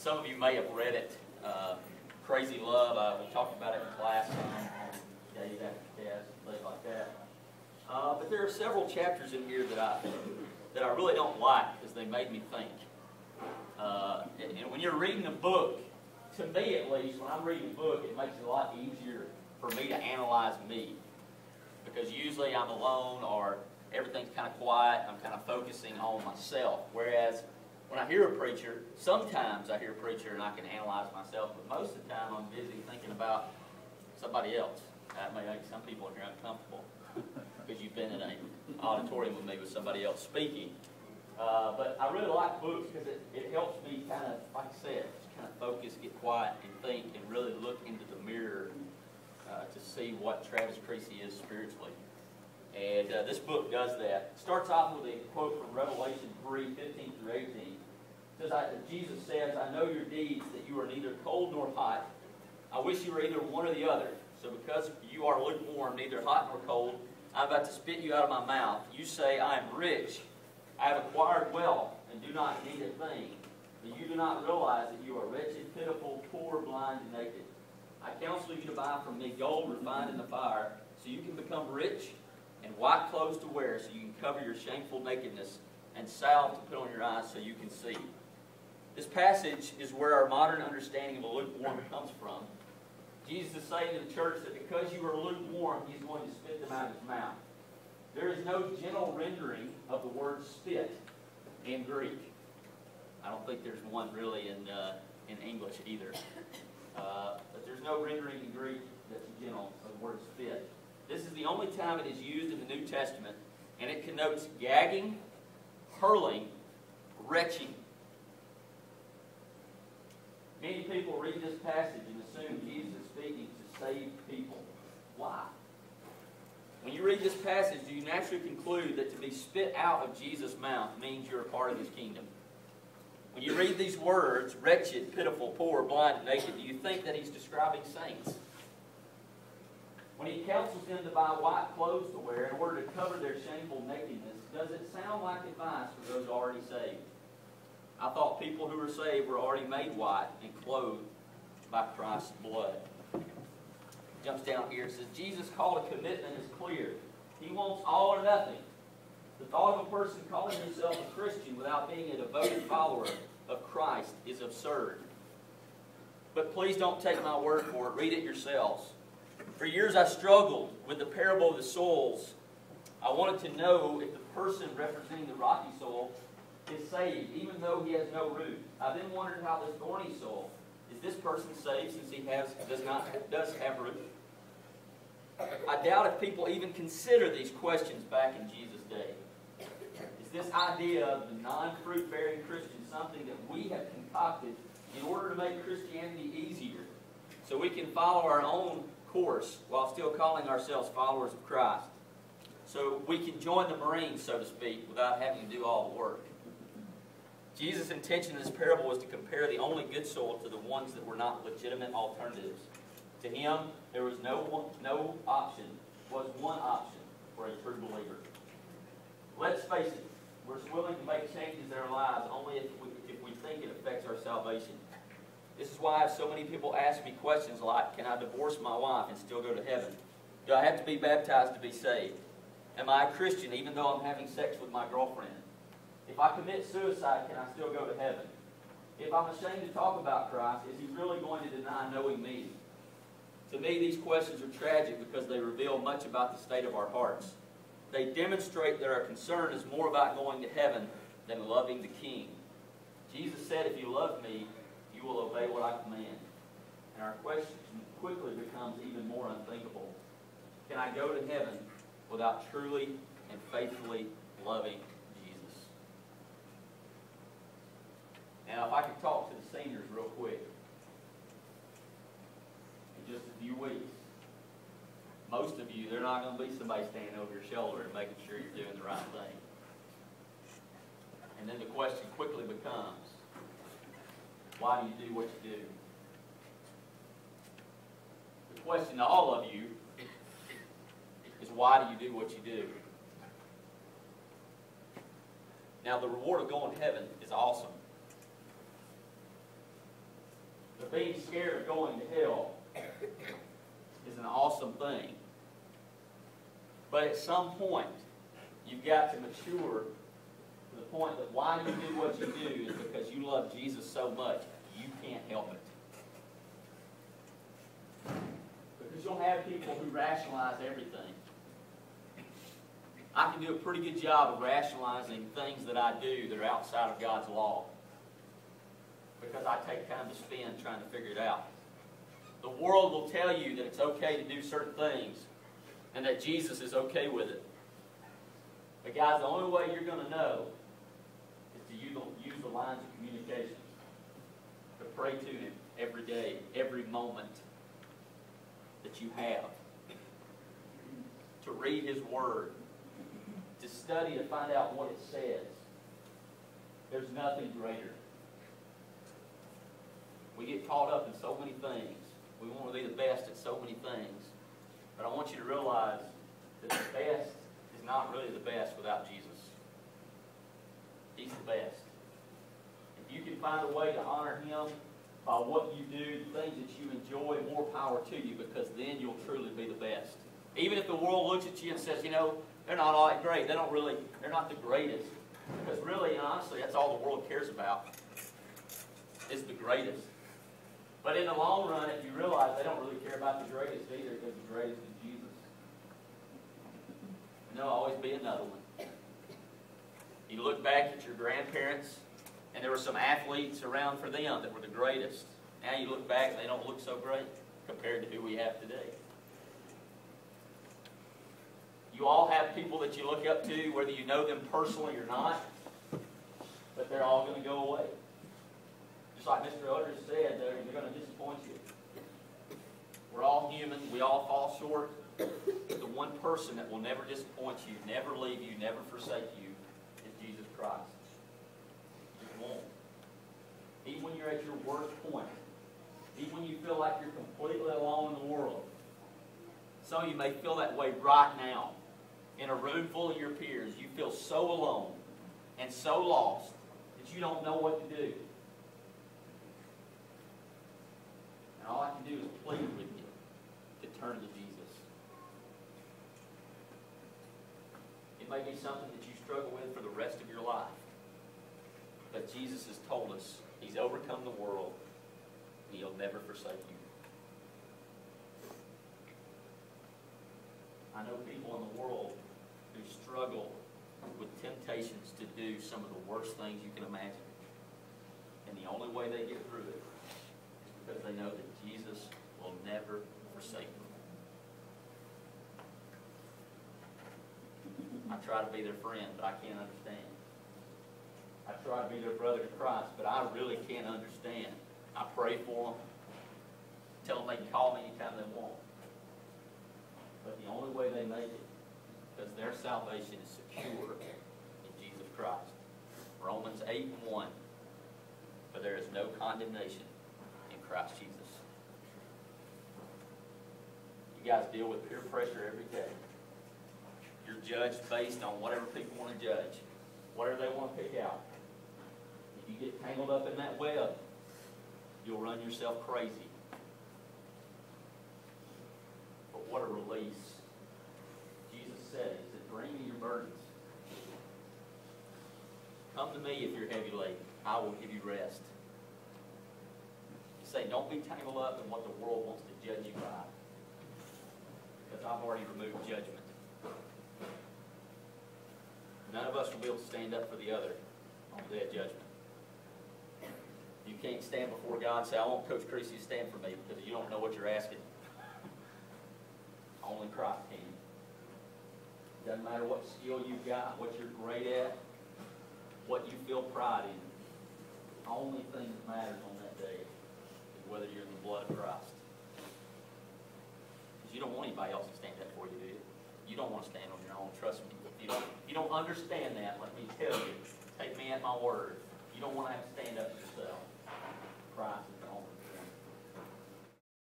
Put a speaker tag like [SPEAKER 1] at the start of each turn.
[SPEAKER 1] some of you may have read it, Crazy Love. We talked about it in class on days after test, things like that. But there are several chapters in here that I really don't like because they made me think. And when you're reading a book, to me at least, when I'm reading a book, it makes it a lot easier for me to analyze me. Because usually I'm alone or everything's kind of quiet, I'm kind of focusing on myself. Whereas when I hear a preacher, sometimes I hear a preacher and I can analyze myself, but most of the time I'm busy thinking about somebody else. That may make some people in here uncomfortable because you've been in an auditorium with me with somebody else speaking. But I really like books because it helps me kind of, like I said, just kind of focus, get quiet, and think, and really look into the mirror to see what Travis Creasy is spiritually. And this book does that. It starts off with a quote from Revelation 3:15 through 18. It says, Jesus says, I know your deeds, that you are neither cold nor hot. I wish you were either one or the other. So because you are lukewarm, neither hot nor cold, I'm about to spit you out of my mouth. You say, I am rich. I have acquired wealth and do not need a thing. But you do not realize that you are wretched, pitiful, poor, blind, and naked. I counsel you to buy from me gold refined in the fire, so you can become rich, and white clothes to wear, so you can cover your shameful nakedness, and salve to put on your eyes so you can see. This passage is where our modern understanding of a lukewarm comes from. Jesus is saying to the church that because you are lukewarm, He's going to spit them out of His mouth. There is no gentle rendering of the word spit in Greek. I don't think there's one really in English either. But there's no rendering in Greek that's gentle of the word spit. This is the only time it is used in the New Testament, and it connotes gagging, hurling, retching. Many people read this passage and assume Jesus is speaking to saved people. Why? When you read this passage, do you naturally conclude that to be spit out of Jesus' mouth means you're a part of His kingdom? When you read these words, wretched, pitiful, poor, blind, and naked, do you think that He's describing saints? When He counsels them to buy white clothes to wear in order to cover their shameful nakedness, does it sound like advice for those already saved? I thought people who were saved were already made white and clothed by Christ's blood. Jumps down here and says, Jesus' call to commitment is clear. He wants all or nothing. The thought of a person calling himself a Christian without being a devoted follower of Christ is absurd. But please don't take my word for it. Read it yourselves. For years I struggled with the parable of the soils. I wanted to know if the person representing the rocky soil is saved, even though he has no root. I then wondered how this thorny soil, is this person saved since he does have root? I doubt if people even consider these questions back in Jesus' day. Is this idea of the non-fruit bearing Christian something that we have concocted in order to make Christianity easier, so we can follow our own course while still calling ourselves followers of Christ? So we can join the Marines, so to speak, without having to do all the work. Jesus' intention in this parable was to compare the only good soil to the ones that were not legitimate alternatives. To Him, there was one option for a true believer. Let's face it, we're willing to make changes in our lives only if we think it affects our salvation. This is why I have so many people ask me questions like, can I divorce my wife and still go to heaven? Do I have to be baptized to be saved? Am I a Christian even though I'm having sex with my girlfriend? If I commit suicide, can I still go to heaven? If I'm ashamed to talk about Christ, is He really going to deny knowing me? To me, these questions are tragic because they reveal much about the state of our hearts. They demonstrate that our concern is more about going to heaven than loving the King. Jesus said, if you love me, you will obey what I command. And our question quickly becomes even more unthinkable. Can I go to heaven without truly and faithfully loving Jesus? Now, if I could talk to the seniors real quick. In just a few weeks, most of you, they're not going to be somebody standing over your shoulder and making sure you're doing the right thing. And then the question quickly becomes, why do you do what you do? The question to all of you is, why do you do what you do? Now, the reward of going to heaven is awesome. being scared of going to hell is an awesome thing. But at some point, you've got to mature to the point that why you do what you do is because you love Jesus so much, you can't help it. Because you'll have people who rationalize everything. I can do a pretty good job of rationalizing things that I do that are outside of God's law. Because I take time to spend trying to figure it out. The world will tell you that it's okay to do certain things and that Jesus is okay with it. But guys, the only way you're going to know is to use the lines of communication. To pray to Him every day, every moment that you have. To read His Word. To study to find out what it says. There's nothing greater. We get caught up in so many things. We want to be the best at so many things. But I want you to realize that the best is not really the best without Jesus. He's the best. If you can find a way to honor Him by what you do, the things that you enjoy, more power to you, because then you'll truly be the best. Even if the world looks at you and says, you know, they're not all that great. They're not the greatest. Because really, and honestly, that's all the world cares about, is the greatest. But in the long run, if you realize they don't really care about the greatest either, because the greatest is Jesus. And there'll always be another one. You look back at your grandparents, and there were some athletes around for them that were the greatest. Now you look back, and they don't look so great compared to who we have today. You all have people that you look up to, whether you know them personally or not, but they're all going to go away. Just like Mr. Utters said, they're going to disappoint you. We're all human. We all fall short. But the one person that will never disappoint you, never leave you, never forsake you, is Jesus Christ. He just won't. Even when you're at your worst point, even when you feel like you're completely alone in the world, some of you may feel that way right now. In a room full of your peers, you feel so alone and so lost that you don't know what to do. And all I can do is plead with you to turn to Jesus. It may be something that you struggle with for the rest of your life. But Jesus has told us He's overcome the world and He'll never forsake you. I know people in the world who struggle with temptations to do some of the worst things you can imagine. And the only way they get through it is because they know that Jesus will never forsake them. I try to be their friend, but I can't understand. I try to be their brother to Christ, but I really can't understand. I pray for them, tell them they can call me anytime they want. But the only way they make it is because their salvation is secure in Jesus Christ. Romans 8:1. For there is no condemnation in Christ Jesus. You guys deal with peer pressure every day. You're judged based on whatever people want to judge, whatever they want to pick out. If you get tangled up in that web, you'll run yourself crazy. But what a release. Jesus said, He said, bring me your burdens. Come to me if you're heavy laden. I will give you rest. He said, don't be tangled up in what the world wants to judge you by. Because I've already removed judgment. None of us will be able to stand up for the other on the day of judgment. You can't stand before God and say, I want Coach Creasy to stand for me, because you don't know what you're asking. Only Christ can. Doesn't matter what skill you've got, what you're great at, what you feel pride in. The only thing that matters on that day is whether you're in the blood of Christ. Because you don't want anybody else to stand up for you, do you? You don't want to stand on your own. Trust me. If you don't understand that, let me tell you, take me at my word. You don't want to have to stand up for yourself. Christ